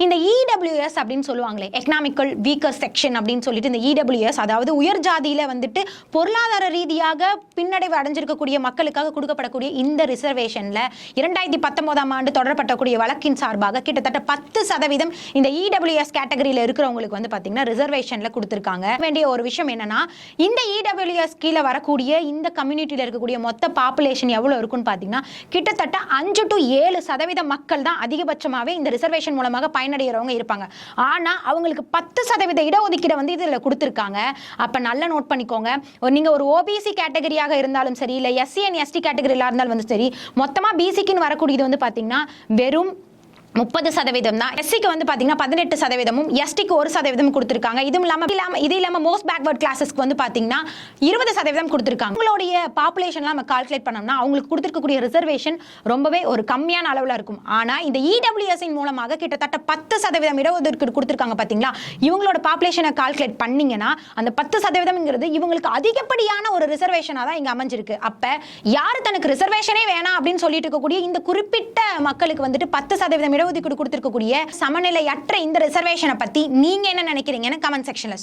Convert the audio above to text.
இந்த இடபிள்யூஎஸ் அப்படின்னு சொல்லுவாங்களே, எக்கனாமிக்கல் வீக்கர் செக்ஷன் அப்படின்னு சொல்லிட்டு, இந்த இடபிள்யூஎஸ் அதாவது உயர் ஜாதியில வந்துட்டு பொருளாதார ரீதியாக பின்னடைவு அடைஞ்சிருக்கக்கூடிய மக்களுக்காக கொடுக்கப்படக்கூடிய இந்த ரிசர்வேஷன்ல 2019ஆம் ஆண்டு தொடரப்படக்கூடிய வழக்கின் சார்பாக கிட்டத்தட்ட 10% இந்த இடபிள்யூஎஸ் கேட்டகரியில இருக்கிறவங்களுக்கு வந்து பாத்தீங்கன்னா ரிசர்வேஷன்ல கொடுத்திருக்காங்க. வேண்டிய ஒரு விஷயம் என்னன்னா, இந்த இடபிள்யூஎஸ் கீழே வரக்கூடிய இந்த கம்யூனிட்டியில இருக்கக்கூடிய மொத்த பாப்புலேஷன் எவ்வளவு இருக்குன்னு பாத்தீங்கன்னா கிட்டத்தட்ட 5 to 7% மக்கள் தான் அதிகபட்சமாவே இந்த ரிசர்வேஷன் மூலமாக பயனடைகிறவங்க இருப்பாங்க. ஆனா அவங்களுக்கு 10% இடஒதுக்கீடு வந்து இதுல கொடுத்திருக்காங்க. அப்ப நல்லா நோட் பண்ணிக்கோங்க. நீங்க ஒரு ஓபிசி கேட்டகரியாக இருந்தாலும் சரி, இல்ல எஸ்சி அண்ட் எஸ்டி கேட்டகரியில இருந்தாலும் வந்து சரி, மொத்தமா பிசிக்குன்னு வரக்கூடியது வந்து பாத்தீங்கன்னா வெறும் 30% தான். எஸ்சிக்கு வந்து பாத்தீங்கன்னா 18%, எஸ்டிக்கு 1% கொடுத்திருக்காங்க. இது இல்லாம மோஸ்ட் பேக்வர்ட் கிளாஸஸ்க்கு வந்து பாத்தீங்கன்னா 20% கொடுத்திருக்காங்க. உங்களுடைய பாப்புலேஷன்லாம் நம்ம கால்குலேட் பண்ணோம்னா அவங்களுக்கு கொடுத்திருக்கக்கூடிய ரிசர்வேஷன் ரொம்பவே ஒரு கம்மியான அளவுல இருக்கும். ஆனா இந்த இடபிள்யூஎஸ் மூலமாக கிட்டத்தட்ட 10% இடஒதுக்கீடு கொடுத்திருக்காங்க பாத்தீங்களா. இவங்களோட பாப்புலேஷனை கால்குலேட் பண்ணீங்கன்னா அந்த 10%ங்கிறது இவங்களுக்கு அதிகப்படியான ஒரு ரிசர்வேஷனா தான் இங்க அமைஞ்சிருக்கு. அப்ப யாரு தனக்கு ரிசர்வேஷனே வேணாம் அப்படின்னு சொல்லிட்டு இருக்கக்கூடிய இந்த குறிப்பிட்ட மக்களுக்கு வந்துட்டு 10% இடஒதுக்கீடு கொடுத்திருக்கக்கூடிய சமநிலையற்ற இந்த ரிசர்வேஷனை பத்தி நீங்க என்ன நினைக்கிறீங்கன்னு கமெண்ட் செக்ஷன்ல